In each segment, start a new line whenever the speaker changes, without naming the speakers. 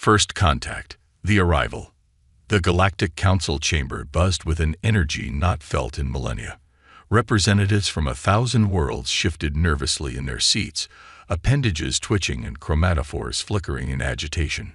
First contact, the arrival. The Galactic Council chamber buzzed with an energy not felt in millennia. Representatives from 1,000 worlds shifted nervously in their seats, appendages twitching and chromatophores flickering in agitation.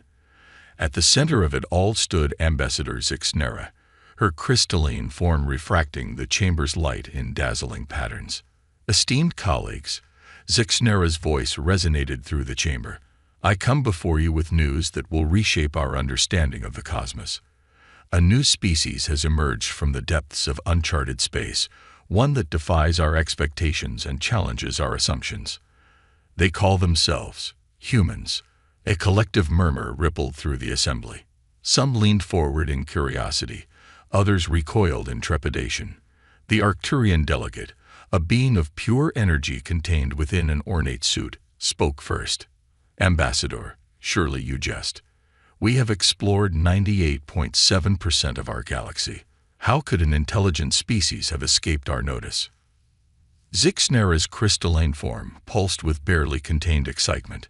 At the center of it all stood Ambassador Zixnera, her crystalline form refracting the chamber's light in dazzling patterns. Esteemed colleagues, Zixnera's voice resonated through the chamber. I come before you with news that will reshape our understanding of the cosmos. A new species has emerged from the depths of uncharted space, one that defies our expectations and challenges our assumptions. They call themselves humans. A collective murmur rippled through the assembly. Some leaned forward in curiosity, others recoiled in trepidation. The Arcturian delegate, a being of pure energy contained within an ornate suit, spoke first. Ambassador, surely you jest. We have explored 98.7% of our galaxy. How could an intelligent species have escaped our notice? Zixnera's crystalline form pulsed with barely contained excitement.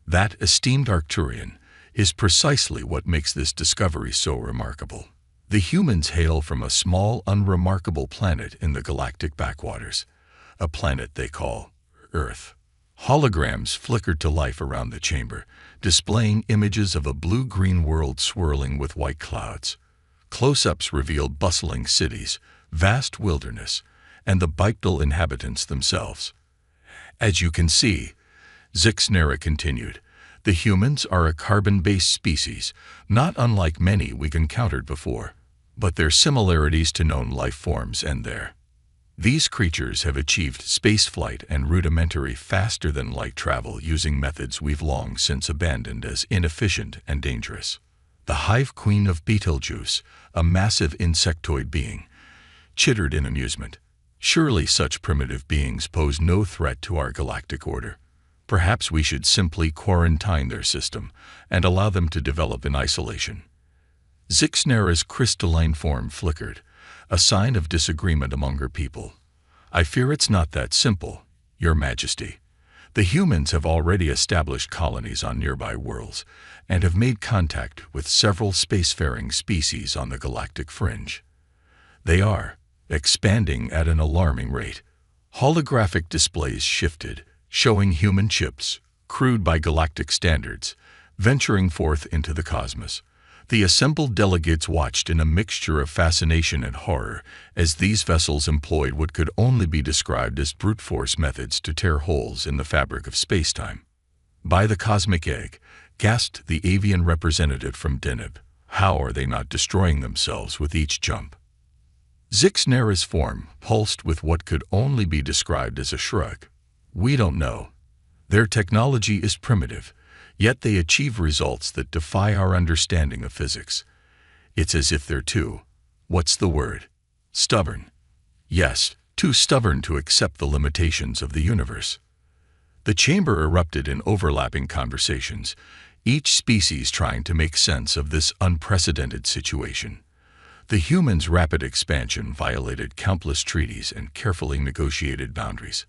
That esteemed Arcturian is precisely what makes this discovery so remarkable. The humans hail from a small, unremarkable planet in the galactic backwaters, a planet they call Earth. Holograms flickered to life around the chamber, displaying images of a blue-green world swirling with white clouds. Close-ups revealed bustling cities, vast wilderness, and the bipedal inhabitants themselves. As you can see, Zixnera continued, the humans are a carbon-based species, not unlike many we've encountered before, but their similarities to known life forms end there. These creatures have achieved spaceflight and rudimentary faster-than-light travel using methods we've long since abandoned as inefficient and dangerous. The hive queen of Betelgeuse, a massive insectoid being, chittered in amusement. Surely such primitive beings pose no threat to our galactic order. Perhaps we should simply quarantine their system and allow them to develop in isolation. Zixnera's crystalline form flickered, a sign of disagreement among her people. I fear it's not that simple, Your Majesty. The humans have already established colonies on nearby worlds and have made contact with several spacefaring species on the galactic fringe. They are expanding at an alarming rate. Holographic displays shifted, showing human ships, crude by galactic standards, venturing forth into the cosmos. The assembled delegates watched in a mixture of fascination and horror as these vessels employed what could only be described as brute force methods to tear holes in the fabric of spacetime. By the cosmic egg, gasped the avian representative from Deneb. How are they not destroying themselves with each jump? Zixnera's form pulsed with what could only be described as a shrug. We don't know. Their technology is primitive, yet they achieve results that defy our understanding of physics. It's as if they're what's the word? Stubborn. Yes, too stubborn to accept the limitations of the universe. The chamber erupted in overlapping conversations, each species trying to make sense of this unprecedented situation. The humans' rapid expansion violated countless treaties and carefully negotiated boundaries.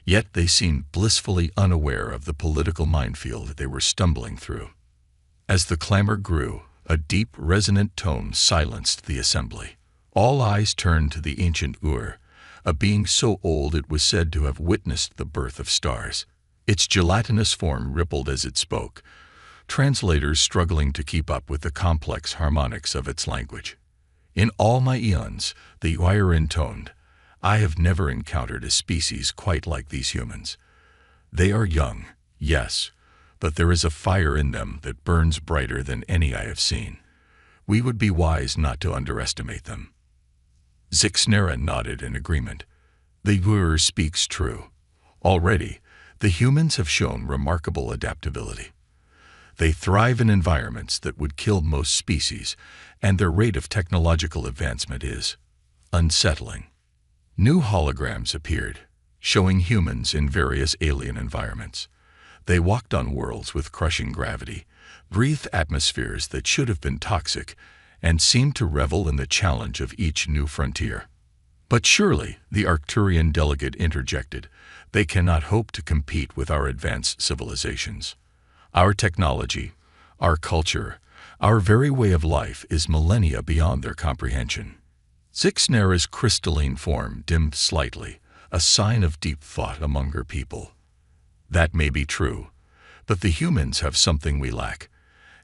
Yet they seemed blissfully unaware of the political minefield they were stumbling through. As the clamor grew, a deep, resonant tone silenced the assembly. All eyes turned to the ancient a being so old it was said to have witnessed the birth of stars. Its gelatinous form rippled as it spoke, translators struggling to keep up with the complex harmonics of its language. In all my eons, the intoned, I have never encountered a species quite like these humans. They are young, yes, but there is a fire in them that burns brighter than any I have seen. We would be wise not to underestimate them. Zixnera nodded in agreement. The speaks true. Already, the humans have shown remarkable adaptability. They thrive in environments that would kill most species, and their rate of technological advancement is unsettling. New holograms appeared, showing humans in various alien environments. They walked on worlds with crushing gravity, breathed atmospheres that should have been toxic, and seemed to revel in the challenge of each new frontier. But surely, the Arcturian delegate interjected, they cannot hope to compete with our advanced civilizations. Our technology, our culture, our very way of life is millennia beyond their comprehension. Zixnera's crystalline form dimmed slightly, a sign of deep thought among her people. That may be true, but the humans have something we lack,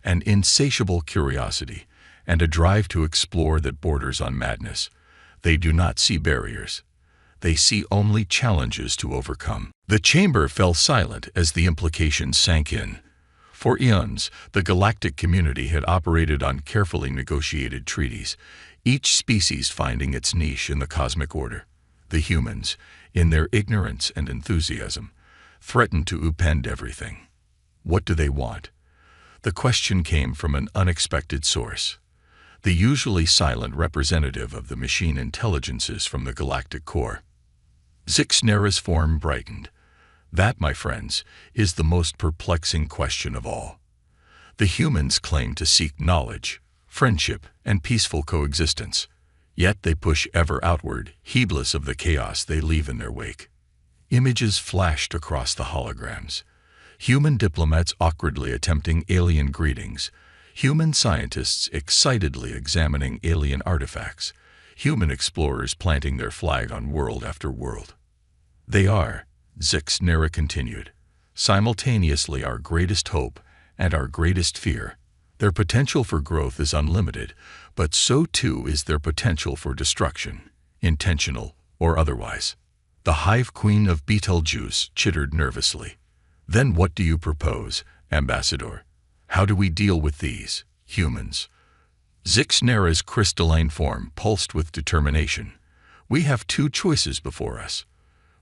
an insatiable curiosity and a drive to explore that borders on madness. They do not see barriers. They see only challenges to overcome. The chamber fell silent as the implications sank in. For eons, the galactic community had operated on carefully negotiated treaties, each species finding its niche in the cosmic order. The humans, in their ignorance and enthusiasm, threatened to upend everything. What do they want? The question came from an unexpected source. The usually silent representative of the machine intelligences from the galactic core. Zixnera's form brightened. That, my friends, is the most perplexing question of all. The humans claim to seek knowledge, friendship, and peaceful coexistence. Yet they push ever outward, heedless of the chaos they leave in their wake. Images flashed across the holograms. Human diplomats awkwardly attempting alien greetings. Human scientists excitedly examining alien artifacts. Human explorers planting their flag on world after world. They are, Zixnera continued, simultaneously our greatest hope and our greatest fear. Their potential for growth is unlimited, but so too is their potential for destruction, intentional or otherwise. The Hive Queen of Betelgeuse chittered nervously. Then what do you propose, Ambassador? How do we deal with these humans? Zixnera's crystalline form pulsed with determination. We have two choices before us.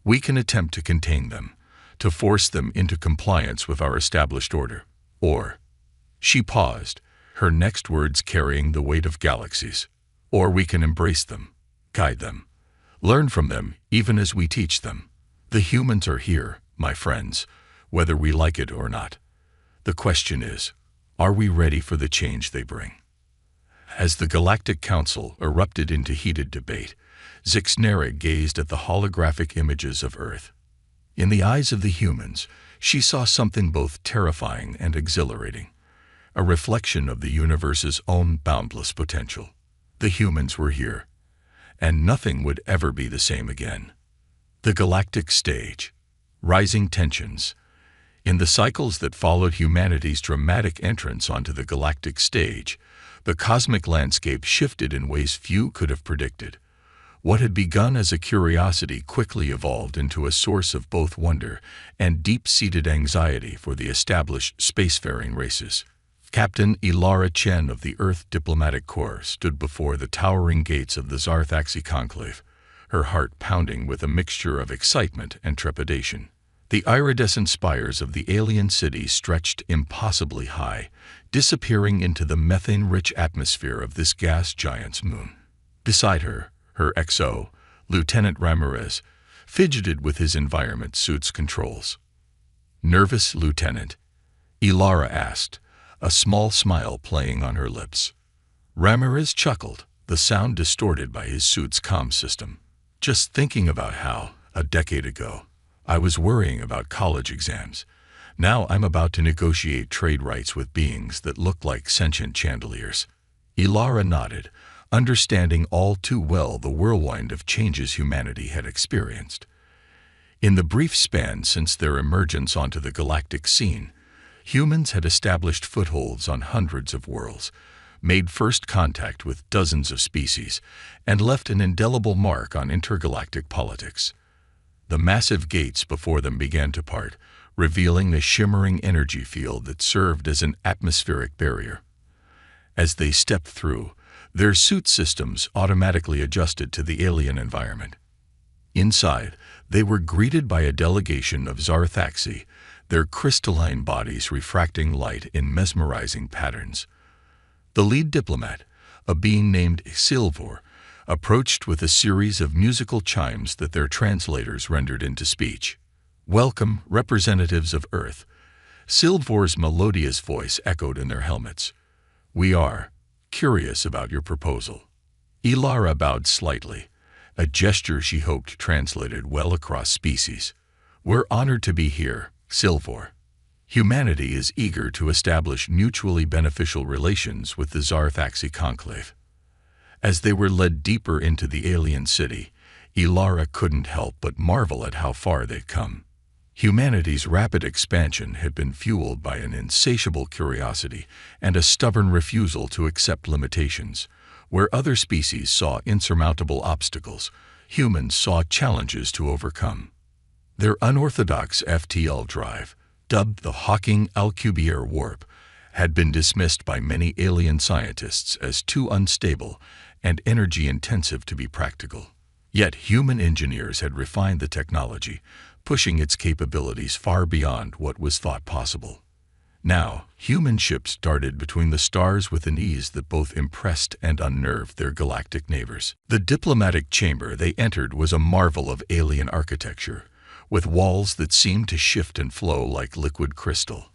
We can attempt to contain them, to force them into compliance with our established order. Or, she paused, her next words carrying the weight of galaxies. Or we can embrace them, guide them, learn from them even as we teach them. The humans are here, my friends, whether we like it or not. The question is, are we ready for the change they bring? As the Galactic Council erupted into heated debate, Zixnera gazed at the holographic images of Earth. In the eyes of the humans, she saw something both terrifying and exhilarating, a reflection of the universe's own boundless potential. The humans were here, and nothing would ever be the same again. The galactic stage, rising tensions. In the cycles that followed humanity's dramatic entrance onto the galactic stage, the cosmic landscape shifted in ways few could have predicted. What had begun as a curiosity quickly evolved into a source of both wonder and deep-seated anxiety for the established spacefaring races. Captain Ilara Chen of the Earth Diplomatic Corps stood before the towering gates of the Zarthaxi conclave, her heart pounding with a mixture of excitement and trepidation. The iridescent spires of the alien city stretched impossibly high, disappearing into the methane-rich atmosphere of this gas giant's moon. Beside her, her XO, Lieutenant Ramirez, fidgeted with his environment suit's controls. "Nervous, Lieutenant?" Ilara asked, a small smile playing on her lips. Ramirez chuckled, the sound distorted by his suit's comm system. "Just thinking about how, a decade ago, I was worrying about college exams. Now I'm about to negotiate trade rights with beings that look like sentient chandeliers." Ilara nodded, understanding all too well the whirlwind of changes humanity had experienced. In the brief span since their emergence onto the galactic scene, humans had established footholds on hundreds of worlds, made first contact with dozens of species, and left an indelible mark on intergalactic politics. The massive gates before them began to part, revealing the shimmering energy field that served as an atmospheric barrier. As they stepped through, their suit systems automatically adjusted to the alien environment. Inside, they were greeted by a delegation of Zarthaxi, their crystalline bodies refracting light in mesmerizing patterns. The lead diplomat, a being named Silvor, approached with a series of musical chimes that their translators rendered into speech. "Welcome, representatives of Earth." Silvor's melodious voice echoed in their helmets. "We are curious about your proposal." Ilara bowed slightly, a gesture she hoped translated well across species. "We're honored to be here, Silvor." Humanity is eager to establish mutually beneficial relations with the Zarthaxi conclave. As they were led deeper into the alien city, Ilara couldn't help but marvel at how far they'd come. Humanity's rapid expansion had been fueled by an insatiable curiosity and a stubborn refusal to accept limitations. Where other species saw insurmountable obstacles, humans saw challenges to overcome. Their unorthodox FTL drive, dubbed the Hawking Alcubierre warp, had been dismissed by many alien scientists as too unstable and energy-intensive to be practical. Yet human engineers had refined the technology, pushing its capabilities far beyond what was thought possible. Now, human ships darted between the stars with an ease that both impressed and unnerved their galactic neighbors. The diplomatic chamber they entered was a marvel of alien architecture, with walls that seemed to shift and flow like liquid crystal.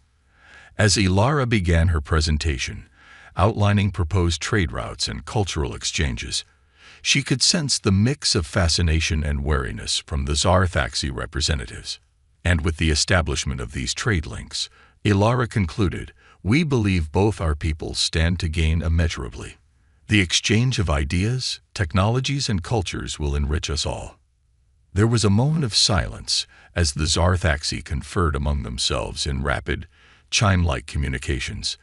As Ilara began her presentation, outlining proposed trade routes and cultural exchanges, she could sense the mix of fascination and wariness from the Zarthaxi representatives. And with the establishment of these trade links, Ilara concluded, "We believe both our peoples stand to gain immeasurably. The exchange of ideas, technologies, and cultures will enrich us all." There was a moment of silence as the Zarthaxi conferred among themselves in rapid, chime-like communications.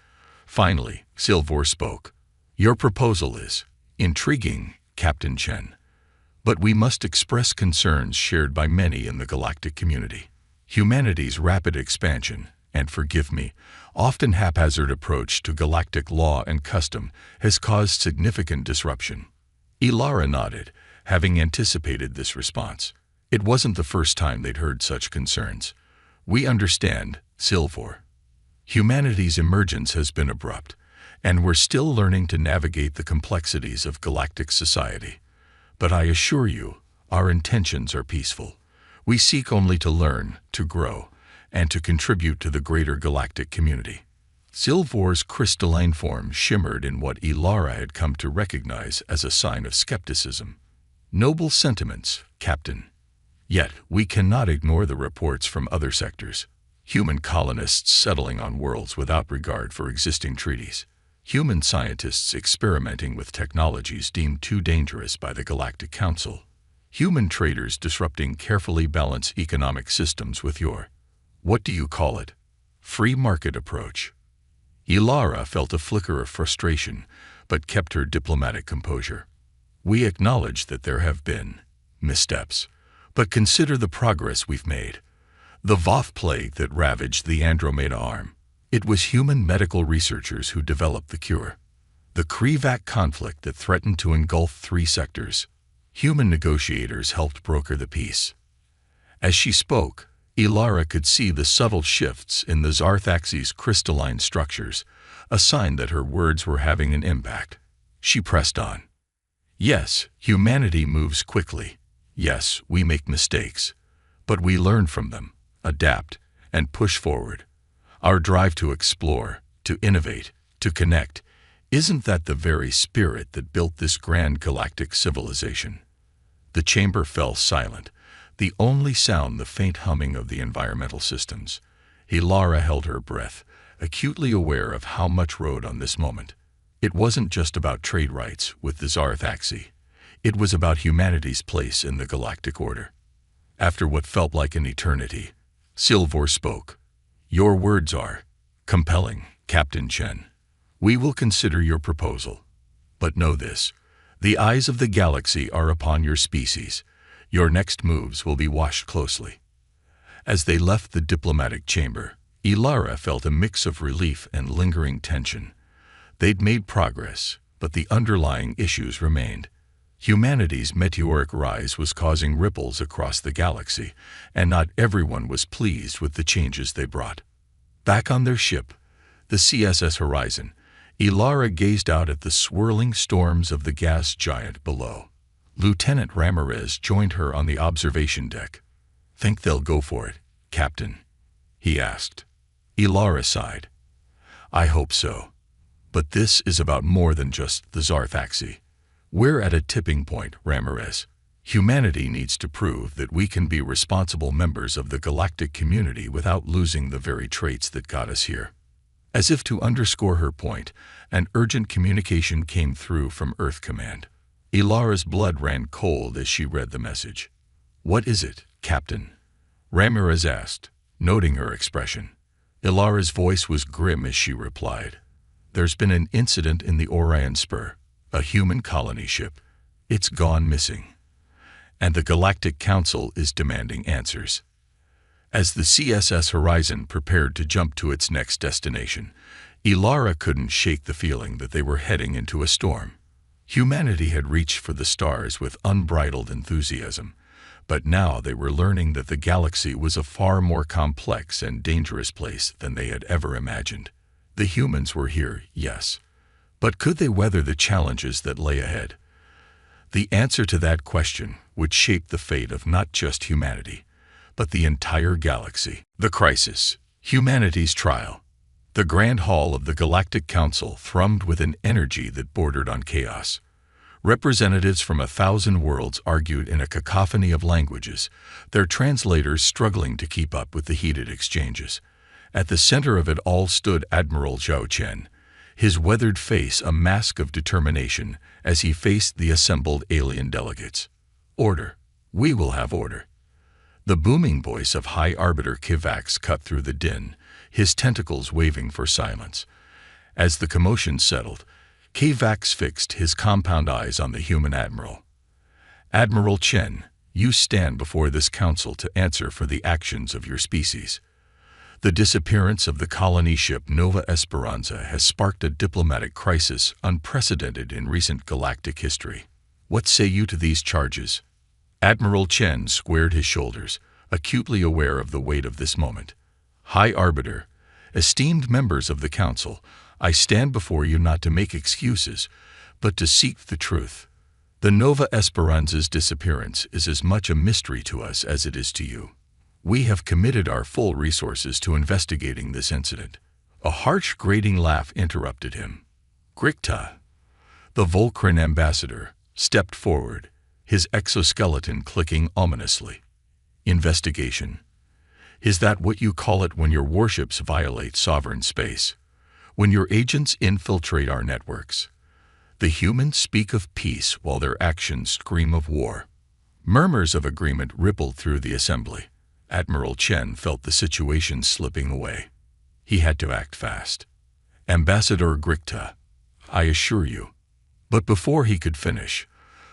Finally, Silvor spoke. "Your proposal is intriguing, Captain Chen, but we must express concerns shared by many in the galactic community. Humanity's rapid expansion, and forgive me, often haphazard approach to galactic law and custom has caused significant disruption." Ilara nodded, having anticipated this response. It wasn't the first time they'd heard such concerns. "We understand, Silvor. Humanity's emergence has been abrupt, and we're still learning to navigate the complexities of galactic society. But I assure you, our intentions are peaceful. We seek only to learn, to grow, and to contribute to the greater galactic community." Silvor's crystalline form shimmered in what Ilara had come to recognize as a sign of skepticism. "Noble sentiments, Captain. Yet we cannot ignore the reports from other sectors. Human colonists settling on worlds without regard for existing treaties. Human scientists experimenting with technologies deemed too dangerous by the Galactic Council. Human traders disrupting carefully balanced economic systems with your, what do you call it, free market approach." Ilara felt a flicker of frustration, but kept her diplomatic composure. "We acknowledge that there have been missteps, but consider the progress we've made. The Voth plague that ravaged the Andromeda arm. It was human medical researchers who developed the cure. The Krivak conflict that threatened to engulf 3 sectors. Human negotiators helped broker the peace." As she spoke, Ilara could see the subtle shifts in the Zarthaxi's crystalline structures, a sign that her words were having an impact. She pressed on. "Yes, humanity moves quickly. Yes, we make mistakes. But we learn from them, adapt, and push forward. Our drive to explore, to innovate, to connect, isn't that the very spirit that built this grand galactic civilization?" The chamber fell silent, the only sound the faint humming of the environmental systems. Ilara held her breath, acutely aware of how much rode on this moment. It wasn't just about trade rights with the Zarthaxi. It was about humanity's place in the galactic order. After what felt like an eternity, Silvor spoke. "Your words are compelling, Captain Chen. We will consider your proposal. But know this, the eyes of the galaxy are upon your species. Your next moves will be watched closely." As they left the diplomatic chamber, Ilara felt a mix of relief and lingering tension. They'd made progress, but the underlying issues remained. Humanity's meteoric rise was causing ripples across the galaxy, and not everyone was pleased with the changes they brought. Back on their ship, the CSS Horizon, Ilara gazed out at the swirling storms of the gas giant below. Lieutenant Ramirez joined her on the observation deck. "Think they'll go for it, Captain?" he asked. Ilara sighed. "I hope so. But this is about more than just the Zarthaxi. We're at a tipping point, Ramirez. Humanity needs to prove that we can be responsible members of the galactic community without losing the very traits that got us here. As if to underscore her point, an urgent communication came through from Earth Command. Ilara's blood ran cold as she read the message. "What is it, Captain?" Ramirez asked, noting her expression. Ilara's voice was grim as she replied. "There's been an incident in the Orion Spur, a human colony ship. It's gone missing. And the Galactic Council is demanding answers." As the CSS Horizon prepared to jump to its next destination, Ilara couldn't shake the feeling that they were heading into a storm. Humanity had reached for the stars with unbridled enthusiasm, but now they were learning that the galaxy was a far more complex and dangerous place than they had ever imagined. The humans were here, yes, but could they weather the challenges that lay ahead? The answer to that question would shape the fate of not just humanity, but the entire galaxy. The crisis, humanity's trial. The Grand Hall of the Galactic Council thrummed with an energy that bordered on chaos. Representatives from 1,000 worlds argued in a cacophony of languages, their translators struggling to keep up with the heated exchanges. At the center of it all stood Admiral Zhao Chen, his weathered face a mask of determination as he faced the assembled alien delegates. "Order. We will have order." The booming voice of High Arbiter Kivax cut through the din, his tentacles waving for silence. As the commotion settled, Kivax fixed his compound eyes on the human admiral. "Admiral Chen, you stand before this council to answer for the actions of your species. The disappearance of the colony ship Nova Esperanza has sparked a diplomatic crisis unprecedented in recent galactic history. What say you to these charges?" Admiral Chen squared his shoulders, acutely aware of the weight of this moment. "High Arbiter, esteemed members of the Council, I stand before you not to make excuses, but to seek the truth. The Nova Esperanza's disappearance is as much a mystery to us as it is to you. We have committed our full resources to investigating this incident." A harsh, grating laugh interrupted him. Grikta, the Volcran ambassador, stepped forward, his exoskeleton clicking ominously. "Investigation? Is that what you call it when your warships violate sovereign space? When your agents infiltrate our networks? The humans speak of peace while their actions scream of war." Murmurs of agreement rippled through the assembly. Admiral Chen felt the situation slipping away. He had to act fast. "Ambassador Grikta, I assure you." But before he could finish,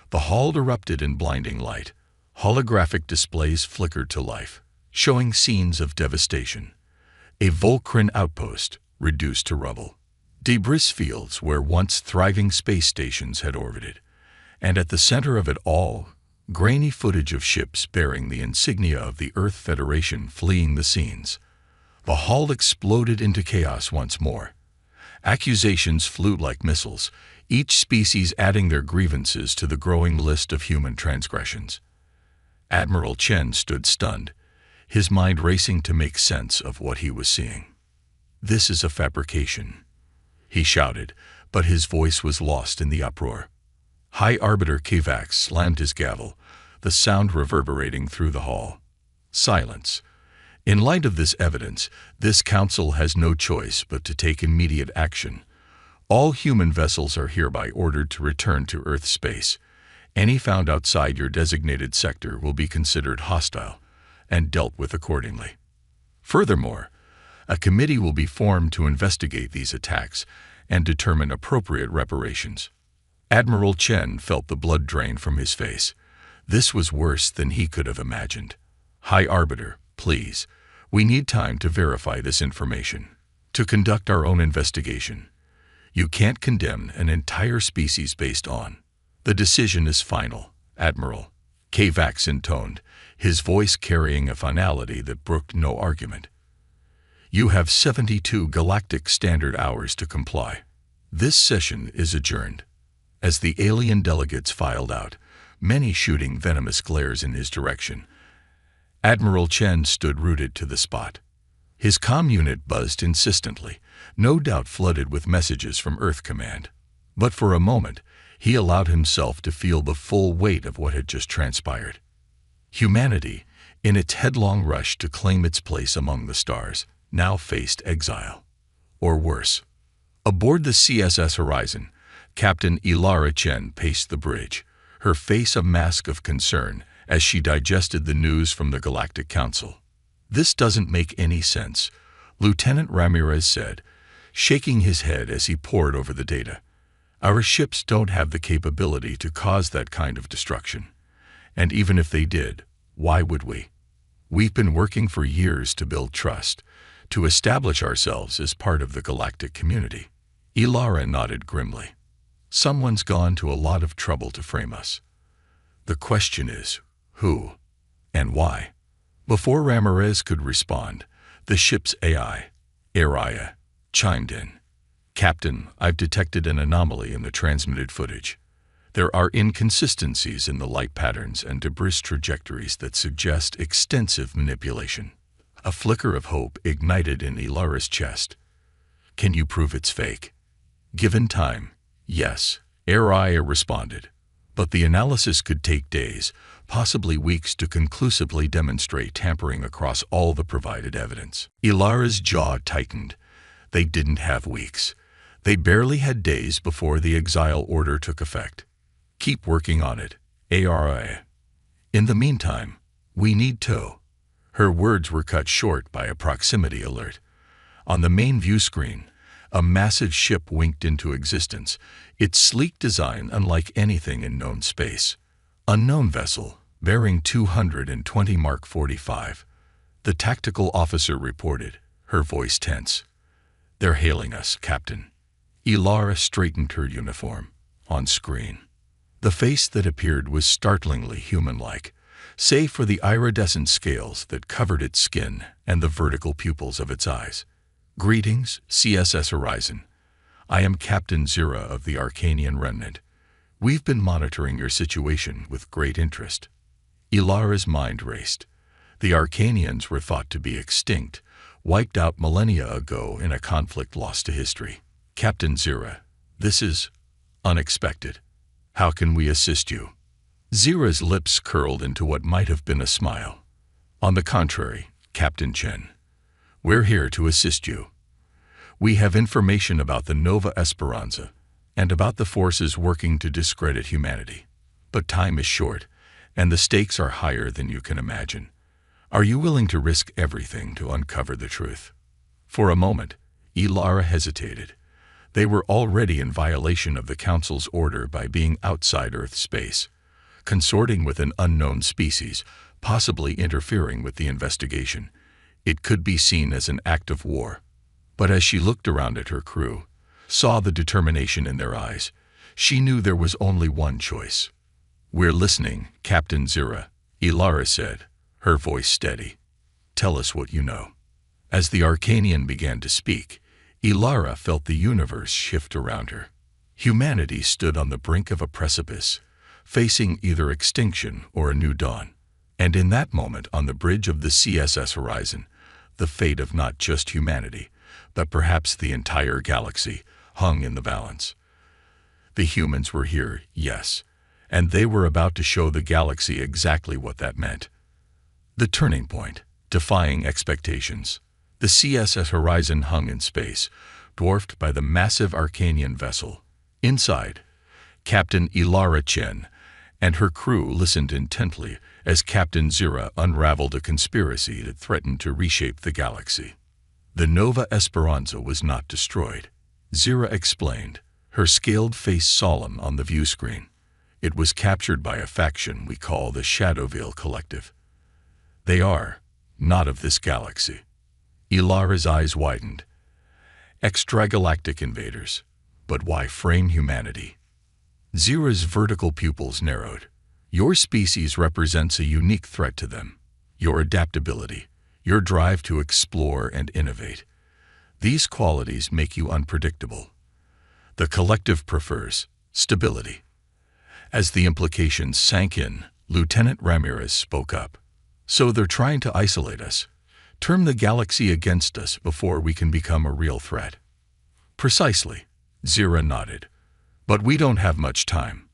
the hall erupted in blinding light. Holographic displays flickered to life, showing scenes of devastation. A Volcran outpost reduced to rubble. Debris fields where once thriving space stations had orbited. And at the center of it all, grainy footage of ships bearing the insignia of the Earth Federation fleeing the scenes. The hall exploded into chaos once more. Accusations flew like missiles, each species adding their grievances to the growing list of human transgressions. Admiral Chen stood stunned, his mind racing to make sense of what he was seeing. "This is a fabrication," he shouted, but his voice was lost in the uproar. High Arbiter Kivax slammed his gavel, the sound reverberating through the hall. "Silence. In light of this evidence, this council has no choice but to take immediate action. All human vessels are hereby ordered to return to Earth space. Any found outside your designated sector will be considered hostile and dealt with accordingly. Furthermore, a committee will be formed to investigate these attacks and determine appropriate reparations." Admiral Chen felt the blood drain from his face. This was worse than he could have imagined. "High Arbiter, please, we need time to verify this information, to conduct our own investigation. You can't condemn an entire species based on." "The decision is final, Admiral," Kivax intoned, his voice carrying a finality that brooked no argument. "You have 72 galactic standard hours to comply. This session is adjourned." As the alien delegates filed out, many shooting venomous glares in his direction, Admiral Chen stood rooted to the spot. His comm unit buzzed insistently, no doubt flooded with messages from Earth Command. But for a moment, he allowed himself to feel the full weight of what had just transpired. Humanity, in its headlong rush to claim its place among the stars, now faced exile. Or worse. Aboard the CSS Horizon, Captain Ilara Chen paced the bridge, her face a mask of concern as she digested the news from the Galactic Council. "This doesn't make any sense," Lieutenant Ramirez said, shaking his head as he pored over the data. "Our ships don't have the capability to cause that kind of destruction. And even if they did, why would we? We've been working for years to build trust, to establish ourselves as part of the galactic community." Ilara nodded grimly. "Someone's gone to a lot of trouble to frame us. The question is, who and why?" Before Ramirez could respond, the ship's AI, Araya, chimed in. "Captain, I've detected an anomaly in the transmitted footage. There are inconsistencies in the light patterns and debris trajectories that suggest extensive manipulation." A flicker of hope ignited in Ilara's chest. "Can you prove it's fake?" "Given time, yes," Araya responded. "But the analysis could take days, possibly weeks, to conclusively demonstrate tampering across all the provided evidence." Ilara's jaw tightened. They didn't have weeks. They barely had days before the exile order took effect. "Keep working on it, Araya. In the meantime, we need to." Her words were cut short by a proximity alert. On the main view screen, a massive ship winked into existence, its sleek design unlike anything in known space. "Unknown vessel, bearing 220 Mark 45. The tactical officer reported, her voice tense. "They're hailing us, Captain." Ilara straightened her uniform. On screen, the face that appeared was startlingly human-like, save for the iridescent scales that covered its skin and the vertical pupils of its eyes. "Greetings, CSS Horizon. I am Captain Zira of the Arcanian Remnant. We've been monitoring your situation with great interest." Ilara's mind raced. The Arcanians were thought to be extinct, wiped out millennia ago in a conflict lost to history. "Captain Zira, this is unexpected. How can we assist you?" Zira's lips curled into what might have been a smile. "On the contrary, Captain Chen, we're here to assist you. We have information about the Nova Esperanza and about the forces working to discredit humanity. But time is short, and the stakes are higher than you can imagine. Are you willing to risk everything to uncover the truth?" For a moment, Ilara hesitated. They were already in violation of the Council's order by being outside Earth space, consorting with an unknown species, possibly interfering with the investigation. It could be seen as an act of war. But as she looked around at her crew, saw the determination in their eyes, she knew there was only one choice. "We're listening, Captain Zira," Ilara said, her voice steady. "Tell us what you know." As the Arcanian began to speak, Ilara felt the universe shift around her. Humanity stood on the brink of a precipice, facing either extinction or a new dawn. And in that moment, on the bridge of the CSS Horizon, the fate of not just humanity, but perhaps the entire galaxy, hung in the balance. The humans were here, yes, and they were about to show the galaxy exactly what that meant. The turning point, defying expectations. The CSS Horizon hung in space, dwarfed by the massive Arcanian vessel. Inside, Captain Ilara Chen and her crew listened intently as Captain Zira unraveled a conspiracy that threatened to reshape the galaxy. The Nova Esperanza was not destroyed, Zira explained, her scaled face solemn on the view screen. It was captured by a faction we call the Shadowvale Collective. They are not of this galaxy. Ilara's eyes widened. Extragalactic invaders. But why frame humanity? Zira's vertical pupils narrowed. Your species represents a unique threat to them. Your adaptability, your drive to explore and innovate. These qualities make you unpredictable. The collective prefers stability. As the implications sank in, Lieutenant Ramirez spoke up. "So they're trying to isolate us, turn the galaxy against us before we can become a real threat." "Precisely," Zira nodded. But we don't have much time.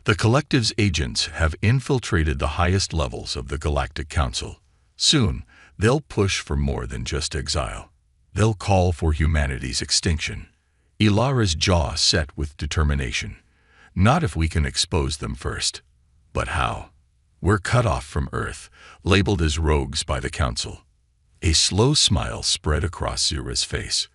The collective's agents have infiltrated the highest levels of the Galactic Council. Soon, they'll push for more than just exile. They'll call for humanity's extinction. Ilara's jaw set with determination. Not if we can expose them first. But how? We're cut off from Earth, labeled as rogues by the Council. A slow smile spread across Zira's face.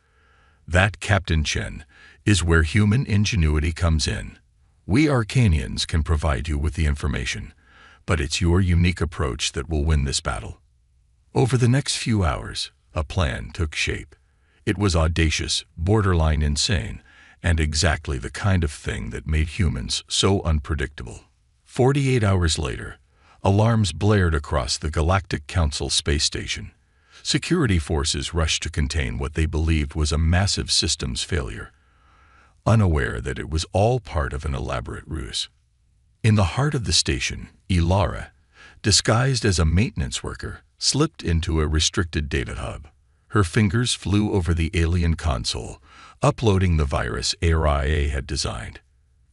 That, Captain Chen, is where human ingenuity comes in. We Arcanians can provide you with the information, but it's your unique approach that will win this battle. Over the next few hours, a plan took shape. It was audacious, borderline insane, and exactly the kind of thing that made humans so unpredictable. 48 hours later, alarms blared across the Galactic Council space station. Security forces rushed to contain what they believed was a massive systems failure, unaware that it was all part of an elaborate ruse. In the heart of the station, Ilara, disguised as a maintenance worker, slipped into a restricted data hub. Her fingers flew over the alien console, uploading the virus ARIA had designed.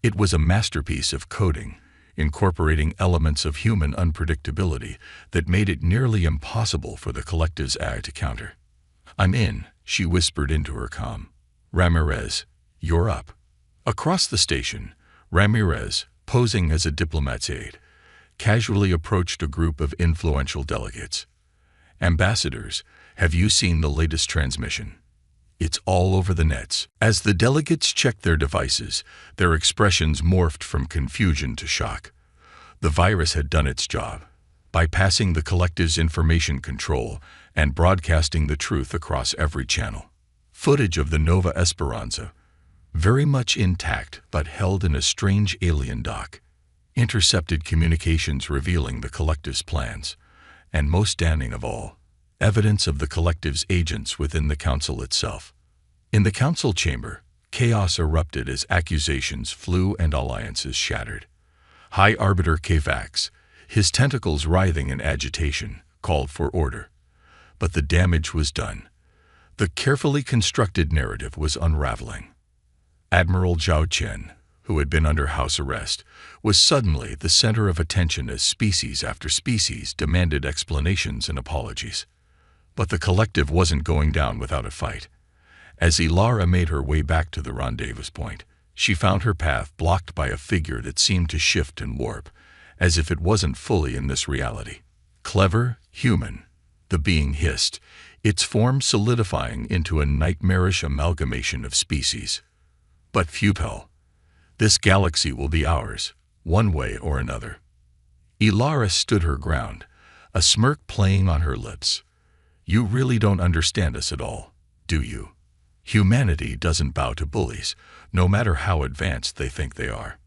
It was a masterpiece of coding, incorporating elements of human unpredictability that made it nearly impossible for the collective's AI to counter. "I'm in," she whispered into her comm. "Ramirez, you're up." Across the station, Ramirez, posing as a diplomat's aide, casually approached a group of influential delegates. "Ambassadors, have you seen the latest transmission? It's all over the nets." As the delegates checked their devices, their expressions morphed from confusion to shock. The virus had done its job, bypassing the collective's information control and broadcasting the truth across every channel. Footage of the Nova Esperanza, very much intact but held in a strange alien dock, intercepted communications revealing the collective's plans, and most damning of all, evidence of the collective's agents within the Council itself. In the Council chamber, chaos erupted as accusations flew and alliances shattered. High Arbiter Kavax, his tentacles writhing in agitation, called for order. But the damage was done. The carefully constructed narrative was unraveling. Admiral Zhao Chen, who had been under house arrest, was suddenly the center of attention as species after species demanded explanations and apologies. But the collective wasn't going down without a fight. As Ilara made her way back to the rendezvous point, she found her path blocked by a figure that seemed to shift and warp, as if it wasn't fully in this reality. Clever, human, the being hissed, its form solidifying into a nightmarish amalgamation of species. "But Fupel, this galaxy will be ours, one way or another." Ilara stood her ground, a smirk playing on her lips. "You really don't understand us at all, do you? Humanity doesn't bow to bullies, no matter how advanced they think they are."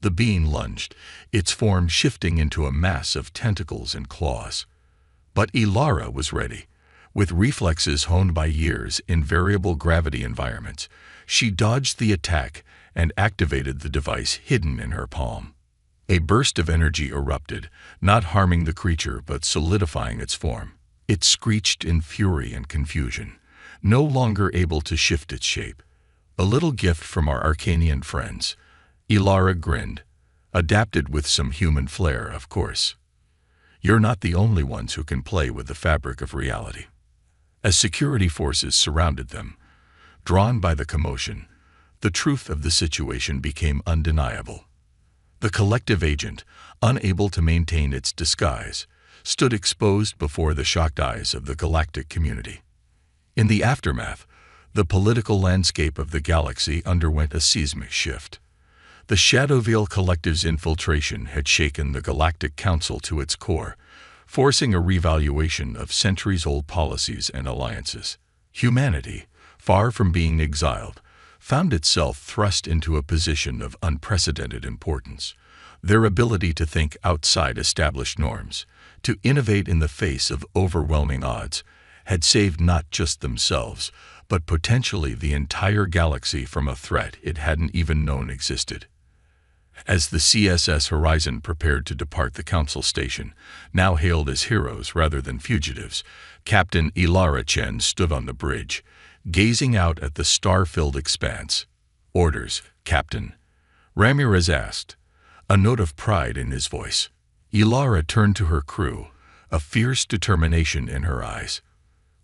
The being lunged, its form shifting into a mass of tentacles and claws. But Ilara was ready. With reflexes honed by years in variable gravity environments, she dodged the attack and activated the device hidden in her palm. A burst of energy erupted, not harming the creature but solidifying its form. It screeched in fury and confusion, no longer able to shift its shape. "A little gift from our Arcanian friends," Ilara grinned, "adapted with some human flair, of course. You're not the only ones who can play with the fabric of reality." As security forces surrounded them, drawn by the commotion, the truth of the situation became undeniable. The collective agent, unable to maintain its disguise, stood exposed before the shocked eyes of the galactic community. In the aftermath, the political landscape of the galaxy underwent a seismic shift. The Shadowvale Collective's infiltration had shaken the Galactic Council to its core, forcing a revaluation of centuries-old policies and alliances. Humanity, far from being exiled, found itself thrust into a position of unprecedented importance. Their ability to think outside established norms, to innovate in the face of overwhelming odds, had saved not just themselves, but potentially the entire galaxy from a threat it hadn't even known existed. As the CSS Horizon prepared to depart the Council station, now hailed as heroes rather than fugitives, Captain Ilara Chen stood on the bridge, gazing out at the star-filled expanse. "Orders, Captain." Ramirez asked, a note of pride in his voice. Ilara turned to her crew, a fierce determination in her eyes.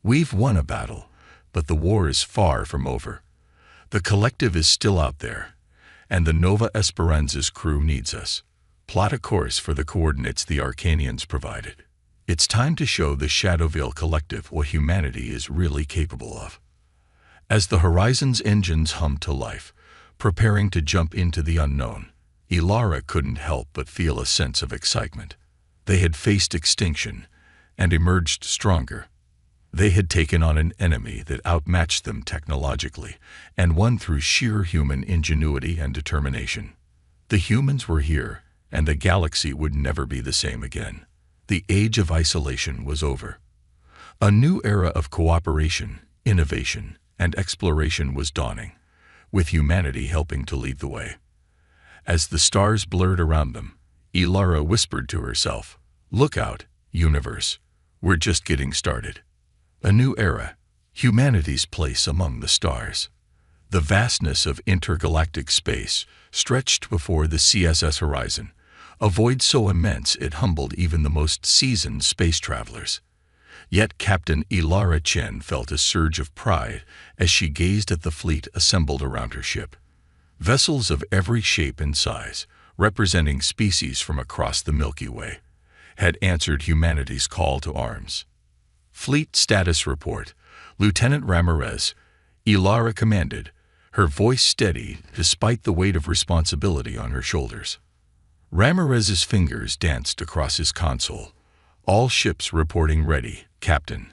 We've won a battle, but the war is far from over. The collective is still out there, and the Nova Esperanza's crew needs us. Plot a course for the coordinates the Arcanians provided. It's time to show the Shadowvale Collective what humanity is really capable of. As the Horizon's engines hummed to life, preparing to jump into the unknown, Ilara couldn't help but feel a sense of excitement. They had faced extinction and emerged stronger. They had taken on an enemy that outmatched them technologically and won through sheer human ingenuity and determination. The humans were here, and the galaxy would never be the same again. The age of isolation was over. A new era of cooperation, innovation, and exploration was dawning, with humanity helping to lead the way. As the stars blurred around them, Ilara whispered to herself, "Look out, universe. We're just getting started." A new era, humanity's place among the stars. The vastness of intergalactic space stretched before the CSS horizon, a void so immense it humbled even the most seasoned space travelers. Yet Captain Ilara Chen felt a surge of pride as she gazed at the fleet assembled around her ship. Vessels of every shape and size, representing species from across the Milky Way, had answered humanity's call to arms. Fleet Status Report, Lieutenant Ramirez, Ilara commanded, her voice steady despite the weight of responsibility on her shoulders. Ramirez's fingers danced across his console. All ships reporting ready, Captain.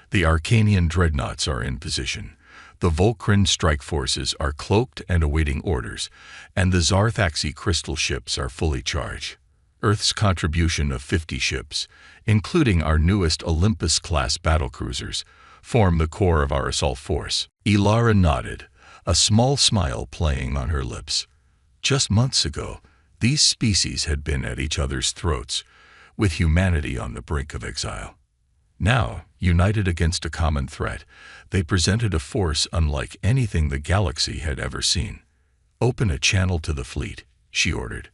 The Arcanian dreadnoughts are in position. The Volcran strike forces are cloaked and awaiting orders, and the Zarthaxi crystal ships are fully charged. Earth's contribution of 50 ships, including our newest Olympus-class battlecruisers, form the core of our assault force. Ilara nodded, a small smile playing on her lips. Just months ago, these species had been at each other's throats, with humanity on the brink of exile. Now, united against a common threat, they presented a force unlike anything the galaxy had ever seen. "Open a channel to the fleet," she ordered.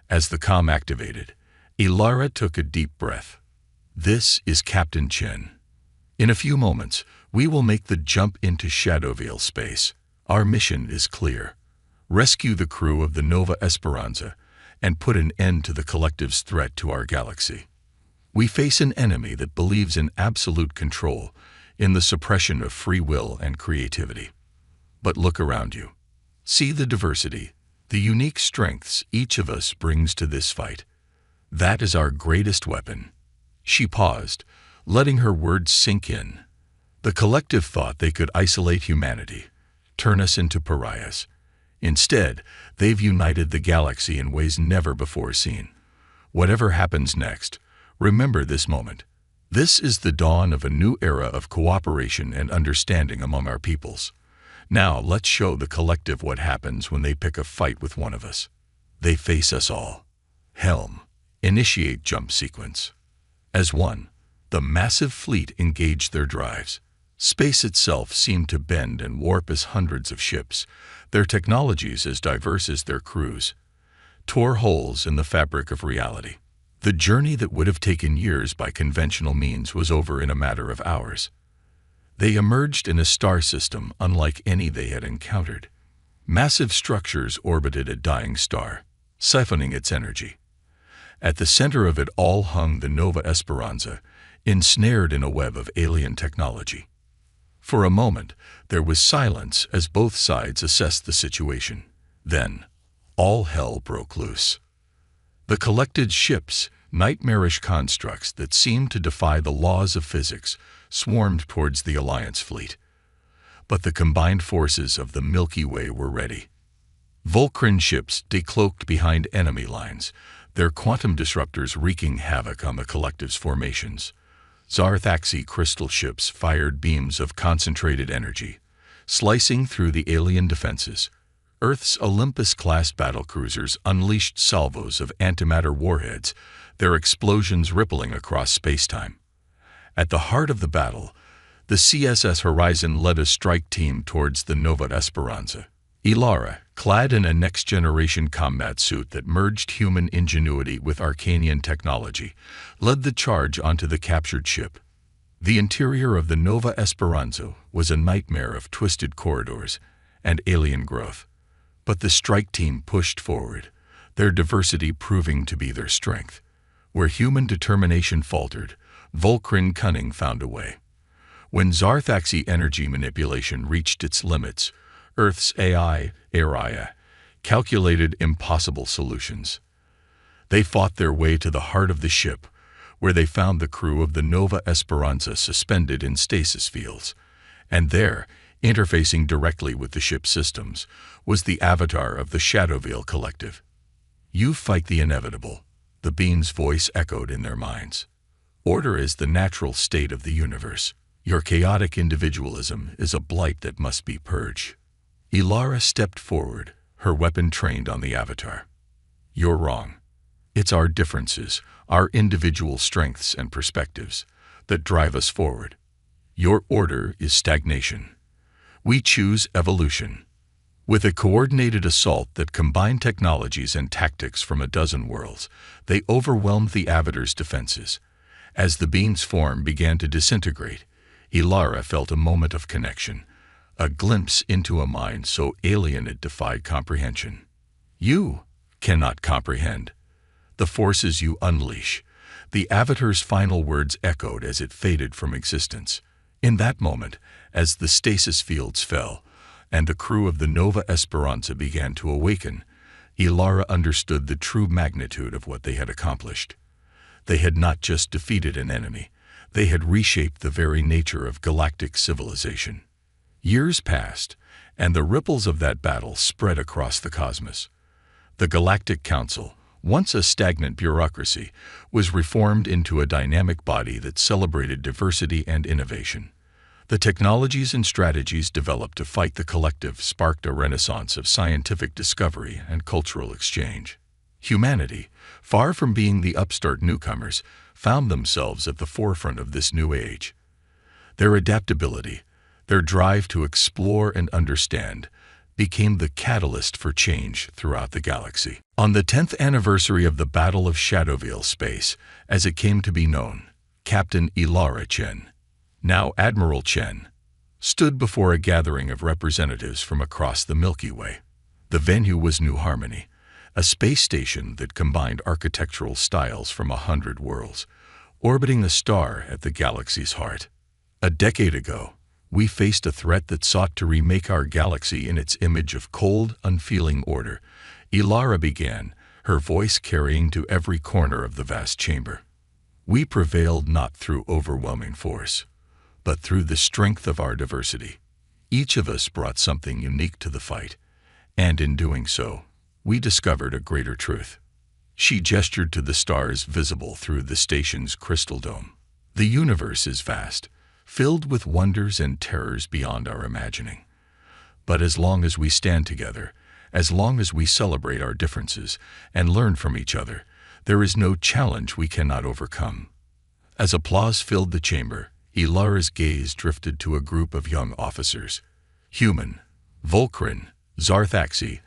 As the comm activated, Ilara took a deep breath. "This is Captain Chen. In a few moments, we will make the jump into Shadowvale space. Our mission is clear. Rescue the crew of the Nova Esperanza and put an end to the collective's threat to our galaxy. We face an enemy that believes in absolute control, in the suppression of free will and creativity. But look around you. See the diversity, the unique strengths each of us brings to this fight. That is our greatest weapon." She paused, letting her words sink in. The collective thought they could isolate humanity, turn us into pariahs. Instead, they've united the galaxy in ways never before seen. Whatever happens next, remember this moment. This is the dawn of a new era of cooperation and understanding among our peoples. Now let's show the collective what happens when they pick a fight with one of us. They face us all. Helm, initiate jump sequence. As one, the massive fleet engaged their drives. Space itself seemed to bend and warp as hundreds of ships, their technologies as diverse as their crews, tore holes in the fabric of reality. The journey that would have taken years by conventional means was over in a matter of hours. They emerged in a star system unlike any they had encountered. Massive structures orbited a dying star, siphoning its energy. At the center of it all hung the Nova Esperanza, ensnared in a web of alien technology. For a moment, there was silence as both sides assessed the situation. Then, all hell broke loose. The collected ships, nightmarish constructs that seemed to defy the laws of physics, swarmed towards the Alliance fleet. But the combined forces of the Milky Way were ready. Volcran ships decloaked behind enemy lines, their quantum disruptors wreaking havoc on the collective's formations. Zarthaxi crystal ships fired beams of concentrated energy, slicing through the alien defenses. Earth's Olympus-class battlecruisers unleashed salvos of antimatter warheads, their explosions rippling across space-time. At the heart of the battle, the CSS Horizon led a strike team towards the Nova Esperanza. Ilara, clad in a next-generation combat suit that merged human ingenuity with Arcanian technology, led the charge onto the captured ship. The interior of the Nova Esperanza was a nightmare of twisted corridors and alien growth. But the strike team pushed forward, their diversity proving to be their strength. Where human determination faltered, Vulcan cunning found a way. When Zarthaxi energy manipulation reached its limits, Earth's AI, Araya, calculated impossible solutions. They fought their way to the heart of the ship, where they found the crew of the Nova Esperanza suspended in stasis fields. And there, interfacing directly with the ship's systems, was the avatar of the Shadowvale Collective. "You fight the inevitable," the being's voice echoed in their minds. "Order is the natural state of the universe. Your chaotic individualism is a blight that must be purged." Ilara stepped forward, her weapon trained on the avatar. "You're wrong. It's our differences, our individual strengths and perspectives, that drive us forward. Your order is stagnation. We choose evolution." With a coordinated assault that combined technologies and tactics from a dozen worlds, they overwhelmed the avatar's defenses. As the being's form began to disintegrate, Ilara felt a moment of connection, a glimpse into a mind so alien it defied comprehension. "You cannot comprehend the forces you unleash." The avatar's final words echoed as it faded from existence. In that moment, as the stasis fields fell, and the crew of the Nova Esperanza began to awaken, Ilara understood the true magnitude of what they had accomplished. They had not just defeated an enemy, they had reshaped the very nature of galactic civilization. Years passed, and the ripples of that battle spread across the cosmos. The Galactic Council, once a stagnant bureaucracy, was reformed into a dynamic body that celebrated diversity and innovation. The technologies and strategies developed to fight the collective sparked a renaissance of scientific discovery and cultural exchange. Humanity, far from being the upstart newcomers, found themselves at the forefront of this new age. Their adaptability, their drive to explore and understand, became the catalyst for change throughout the galaxy. On the 10th anniversary of the Battle of Shadowvale Space, as it came to be known, Captain Ilara Chen, now Admiral Chen, stood before a gathering of representatives from across the Milky Way. The venue was New Harmony, a space station that combined architectural styles from 100 worlds, orbiting a star at the galaxy's heart. A decade ago, we faced a threat that sought to remake our galaxy in its image of cold, unfeeling order. Ilara began, her voice carrying to every corner of the vast chamber. We prevailed not through overwhelming force, but through the strength of our diversity. Each of us brought something unique to the fight, and in doing so, we discovered a greater truth. She gestured to the stars visible through the station's crystal dome. The universe is vast, filled with wonders and terrors beyond our imagining. But as long as we stand together, as long as we celebrate our differences and learn from each other, there is no challenge we cannot overcome. As applause filled the chamber, Ilara's gaze drifted to a group of young officers, human, Vulcan, Zarthaxi,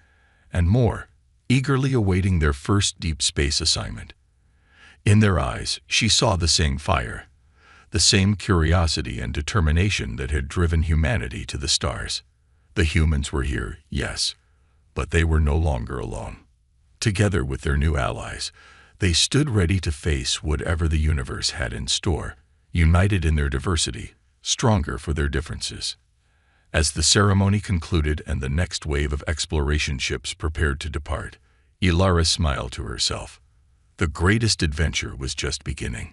and more, eagerly awaiting their first deep space assignment. In their eyes, she saw the same fire, the same curiosity and determination that had driven humanity to the stars. The humans were here, yes, but they were no longer alone. Together with their new allies, they stood ready to face whatever the universe had in store, united in their diversity, stronger for their differences. As the ceremony concluded and the next wave of exploration ships prepared to depart, Ilara smiled to herself. The greatest adventure was just beginning.